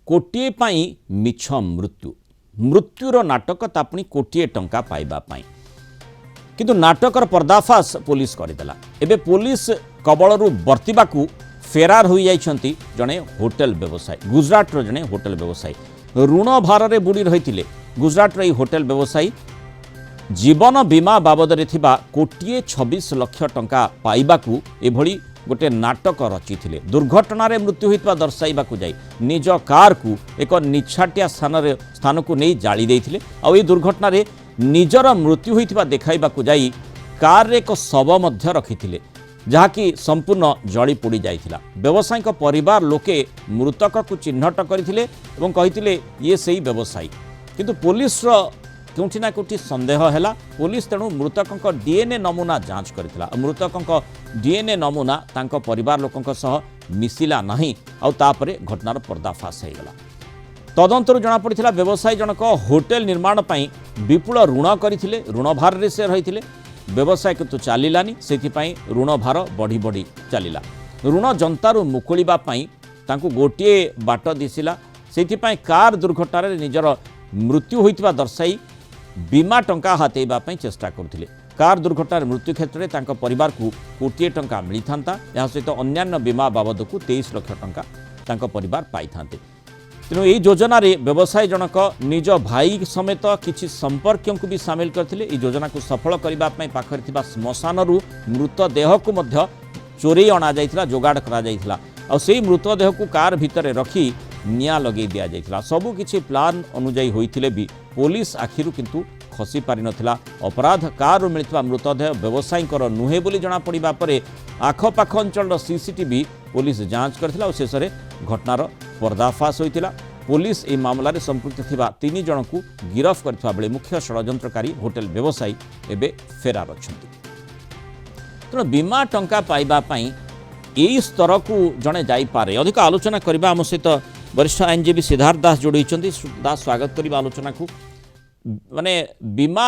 कोटिए पाई मिछ मृत्यु मृत्युर नाटक तापुणी कोटिए टंका पाइबा पाई किंतु नाटकर पर्दाफाश पुलिस करदेला। एबे पुलिस कबलरू बर्तिबाकू फेरार हो जाइछंती जणे होटेल व्यवसायी गुजरातर जणे होटेल व्यवसायी ऋण भार रे बुड़ी रही गुजरातर यह होटेल व्यवसायी जीवन बीमा बाबद थिबा कोटिए 26 लाख टंका पाइबाकू एभली गोटे नाटक रचिथिले। दुर्घटना मृत्यु होता दर्शाइबाकू जाई निज कार को एक निछाटिया स्थान को नहीं जाली देइथिले। आ ए दुर्घटना रे निजर मृत्यु होता देखाइबाकू जाई कार रे एक शव मध्य रखिथिले जहाँकि संपूर्ण जली पोड़ी जाइथिला। व्यवसायी परिवार लोके मृतक को चिन्हट करथिले एवं कहिथिले ये सही व्यवसायी किंतु पुलिस कोठी ना कोठी संदेह हैला। पुलिस तेणु मृतकों डीएनए नमूना जांच करथिला। मृतकों डीएनए नमूना तांको परिवार लोकंक सह मिसिला नहीं आउ तापरे घटनार पर्दाफाश हो गला। तदंतरु जना पड़िथिला व्यवसायी जनक होटेल निर्माण पई विपुल ऋण करथिले ऋण भार रे से रहिथिले व्यवसाय किंतु चलिलानी सेथिपाई ऋण भार बढ़ी बढ़ी चलिला। ऋण जंतारु मुकुलिबा पई तांको गोटिए बाट दिसिला सेथिपाई कार दुर्घटना रे निजर मृत्यु होइतबा दर्शाई बीमा टंका हातेइबा पई चेष्टा करथिले। कार दुर्घटना मृत्यु क्षेत्र में तांको परिवार को कोटिए टंका मिली थांता या सहित अन्यान्य बीमा बाबद को 23 लाख टंका तांको परिवार पाई थांते। तेणु यही योजना रे व्यवसायी जनक निज भाई समेत किछि संपर्क को भी सामिल करथिले। ई योजना को सफल करबा पई पाखरे थिबा श्मशानरू मृतदेह को मध्य चोरी अणा जाइथिला जोगाड़ करा जाइथिला आ सेही मृतदेह को कार भितर रखी निया लगे दिया जाइथिला। सबु किछि प्लान अनुଯାयी होइथिले भी पुलिस आखिरु किंतु खसी पारि नथिला। अपराध कार मिलता मृतदेह व्यवसायी नुहे बोली जना पड़िबा परे आखपाख अंचल सीसीटीवी पुलिस जांच करथिला और शेष में घटनार पर्दाफाश होइतिला। पुलिस ए मामला रे संपृक्त थिबा 3 जन को गिरफ्त करथिबा बेले मुख्य षड्यंत्रकारी होटेल व्यवसायी एबे फेरार अछंती। तेणु बीमा टंका पाइबा पई एई स्तर को जणे जाई पारे। अधिक आलोचना करबा आम सहित वरिष्ठ आईनजीवी सिद्धार्थ दास जोड़ी दास स्वागत करबा आलोचना को। माने बीमा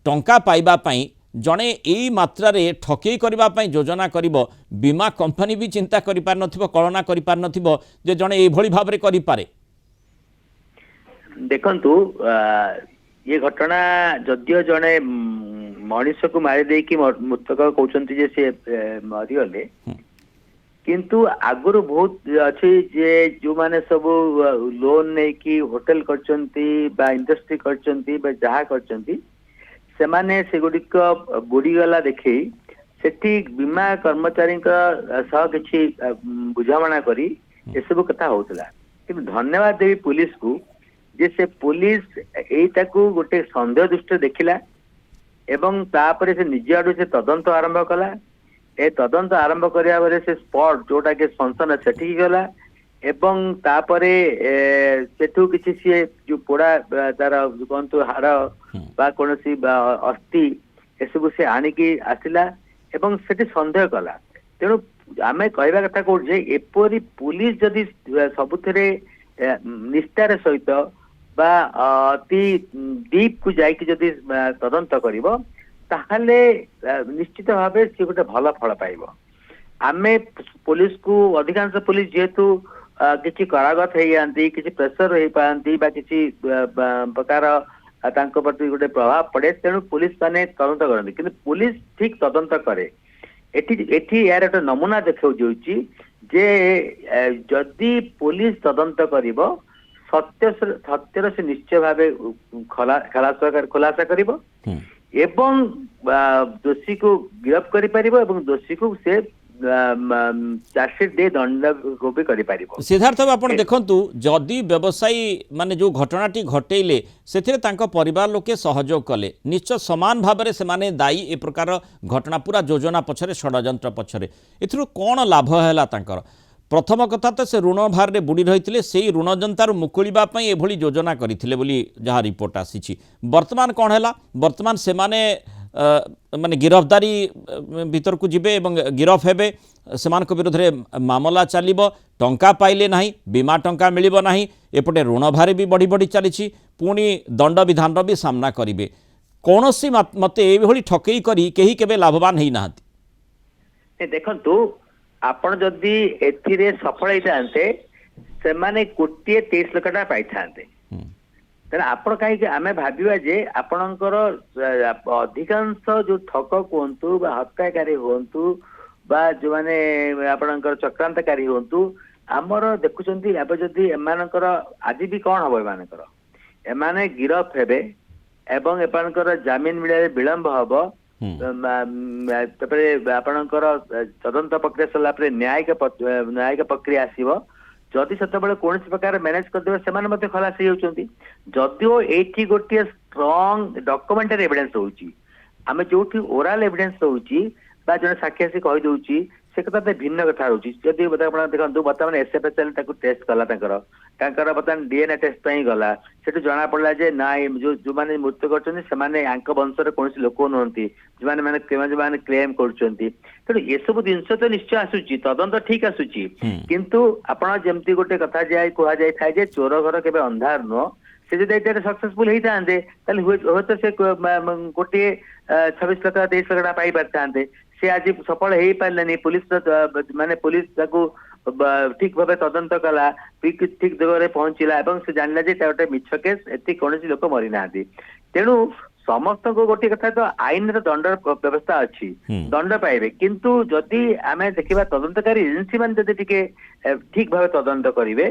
टंका पाइबा पई जणे एई मात्रा रे ठकेई करबा पई योजना करिवो बीमा कंपनी भी चिंता करि पार नथिबो कल्पना करि पार नथिबो जे जणे एई भली भाबरे करि पारे। देखंतु ये घटना जदियो जणे मनीष को मारि दे कि मृतक कहउचंती जे से मरि गले किंतु आगुरु बहुत अच्छी जे जो माने सब लोन नहीं कि होटेल करचंती बा इंडस्ट्री करचंती बा जहा करचंती से माने से गुडिक बुड़ी गला देखि सेठी बीमा कर्मचारी का सह किछि बुझामणा करी ए सब कथा होतला। कि धन्यवाद देवी पुलिस को जे से पुलिस एटा को गोटे संदेह दृष्टि देखिला एवं तापरे से निज आडू से तदंत आरंभ कला। ए तदंत आरंभ करिया बेले से स्पॉट जोटा के संसन सेठी गला एवं तापरे सेठू किछि से जो पोड़ा तार कोंतु हाड़ बा कोनसी अस्थि एसबु से आनिकी आसिला एवं सेठी संदेह कला। तेणु आमे कहबा कथा को जे एपरी पुलिस जदि सबुथरे निष्ठार सहित बा अति डीप को जाइकी जदि तदंत करिवो ताहले निश्चित भावे से गोटे भल फल पाइब। आमे पुलिस को अधिकांश पुलिस जेहेतु किसी करागत हो जाती किसी प्रेसर हो पाती किसी प्रकार तांको प्रति गोटे प्रभाव पड़े तेणु पुलिस माने तदंत करती कि पुलिस ठीक तदंत करे। एठी यार एक नमूना देखा जे जदि पुलिस तदंत करिवो सत्यर से निश्चय भावे खुलासा करिवो एवं दोषी को गिरफ्त करि परिबो एवं दोषी को से चार्जशीट दे दंड को भी करि परिबो। सिद्धार्थ आपण देखंतु जदि व्यवसायी माने जो घटनाटी घटेइले सेथिरे तांको परिवार लोके सहयोग कले निश्चय समान भाबरे से माने दायी ए प्रकार घटना पूरा योजना पछरे षड्यंत्र पछरे एथिरु कोन लाभ हैला तांकर। प्रथम कथा तो से ऋण भार रे बुड़ी रही से ऋण जनतार मुकुलिबा पई एभली योजना करथिले बोली जहाँ रिपोर्ट आसी। वर्तमान कौन है वर्तमान से माने माने गिरफ्तारी भीतर को जिबे एवं गिरफ हेबे सेमानक विरोध में मामला चलिबो टंका पाइले नाही बीमा टंका मिलिबो नाही एपटे ऋण भार भी बढ़ी बढ़ी चली पुणी दंड विधान भी सामना करिवे कौनसी मते एभली ठकेई करी केही केबे लाभवान हेई नाहंती। देखंतु आपण जदि एथिरे सफल होइतांते ସେମାନେ 1,23,00,000 ପାଇ ଥାନ୍ତେ ହୁଁ, ତେଣୁ ଆପଣ କାହିଁକି ଆମେ ଭାବିବା ଯେ ଆପଣଙ୍କର ଅଧିକାଂଶ ଯୋଉ ଠକ କୁହନ୍ତୁ ବା ହତ୍ୟାକାରୀ ହୁଅନ୍ତୁ ବା ଯୋଉମାନେ ଆପଣଙ୍କର ଚକ୍ରାନ୍ତକାରୀ ହୁଅନ୍ତୁ ଆମର ଦେଖୁଛନ୍ତି ଏବେ ଯଦି ଏମାନଙ୍କର ଆଜି ବି କଣ ହବ ଏମାନଙ୍କର ଏମାନେ ଗିରଫ ହେବେ ଏବଂ ଏମାନଙ୍କର ଜାମିନ ମିଳିବାରେ ବିଳମ୍ବ ହବ ହୁଁ, ତାପରେ ଆପଣଙ୍କର ତଦନ୍ତ ପ୍ରକ୍ରିୟା ସରିଲା ପରେ ନ୍ୟାୟିକ ପ୍ରକ୍ରିୟା ଆସିବ ଯଦି ସେତେବେଳେ କୌଣସି ପ୍ରକାର ମ୍ୟାନେଜ କରିଦେବେ ସେମାନେ ମଧ୍ୟ ଖଲାସ ହେଇଯାଉଛନ୍ତି ଯଦିଓ ଏଇଠି ଗୋଟିଏ ଷ୍ଟ୍ରଙ୍ଗ ଡକୁମେଣ୍ଟାରୀ ଏଭିଡେନ୍ସ ରହୁଛି ଆମେ ଯୋଉଠି ଓରାଲ ଏଭିଡେନ୍ସ ରହୁଛି ବା ଜଣେ ସାକ୍ଷୀ ଆସି କହିଦଉଛି ସେ କଥା ତ ଭିନ୍ନ କଥା ରହୁଛି ଯଦି ଆପଣ ଦେଖନ୍ତୁ ବର୍ତ୍ତମାନ SFSL ତାକୁ ଟେଷ୍ଟ କଲା ତାଙ୍କର ବର୍ତ୍ତମାନ DNA ଟେଷ୍ଟ ପାଇଁ ଗଲା ସେଠୁ ଜଣା ପଡିଲା ଯେ ନାଇଁ ଯୋଉମାନେ ମୃତ୍ୟୁ କରିଛନ୍ତି ସେମାନେ ଆଙ୍କ ବଂଶରେ କୌଣସି ଲୋକ ନୁହନ୍ତି ଯୋଉମାନେ କ୍ଲେମ କରୁଛନ୍ତି ତେଣୁ ଏସବୁ ଜିନିଷ ତ ନିଶ୍ଚୟ ଆସୁଛି ତଦନ୍ତ ଠିକ ଆସୁଛି କିନ୍ତୁ ଆପଣ ଯେମିତି ଗୋଟେ କଥା କୁହାଯାଇଥାଏ ଯେ ଚୋର ଘର କେବେ ଅନ୍ଧାର ନୁହଁ ସେ ଯଦି ଏଇଟାରେ ସକ୍ସେସଫୁଲ ହେଇଥାନ୍ତେ ତାହେଲେ ହୁଏତ ସେ ଗୋଟିଏ 26,00,000 23,00,000 ପାଇ ପାରିଥାନ୍ତେ ସେ ଆଜି ସଫଳ ହେଇପାରିଲେନି ପୋଲିସ ତାକୁ ଠିକ ଭାବେ ତଦନ୍ତ କଲା ଠିକ ଦିଗରେ ପହଞ୍ଚିଲା ଏବଂ ସେ ଜାଣିଲା ଯେ ଏଟା ଗୋଟେ ମିଛ କେସ୍ ଏଠି କୌଣସି ଲୋକ ମରିନାହାନ୍ତି ତେଣୁ ସମସ୍ତଙ୍କୁ ଗୋଟିଏ କଥା ତ ଆଇନର ଦଣ୍ଡ ବ୍ୟବସ୍ଥା ଅଛି ଦଣ୍ଡ ପାଇବେ କିନ୍ତୁ ଯଦି ଆମେ ଦେଖିବା ତଦନ୍ତକାରୀ ଏଜେନ୍ସି ମାନେ ଯଦି ଟିକେ ଠିକ ଭାବେ ତଦନ୍ତ କରିବେ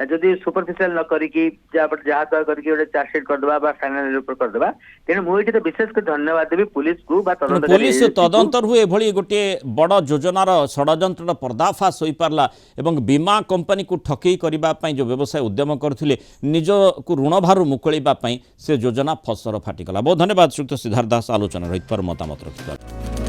ଯଦି ସୁପରଫିସିଆଲ ନ କରିକି ଯାହା କରିକି ଗୋଟେ ଚାର୍ଜସିଟ୍ କରିଦେବା ବା ଫାଇନାଲ ରିପୋର୍ଟ କରିଦେବା ତେଣୁ ମୁଁ ଏଠି ତ ବିଶେଷ କରି ଧନ୍ୟବାଦ ଦେବି ପୁଲିସକୁ ବା ତଦନ୍ତକାରୀ পুলিশ তদন্তর এভাবে গোটিয়ে বড় যোজনার ষড়যন্ত্রর পর্দাফাশ হয়ে পারা এবং বীমা কোম্পানি ঠকেই করা যে ব্যবসায় উদ্যম করলে নিজকু ঋণভার মুকুড়া সে যোজনা ফসর ফাটিগলা। বহুত ধন্যবাদ শ্রীযুক্ত সিদ্ধার্থ দাস আলোচনা রহিত মতামত রক্ষিত।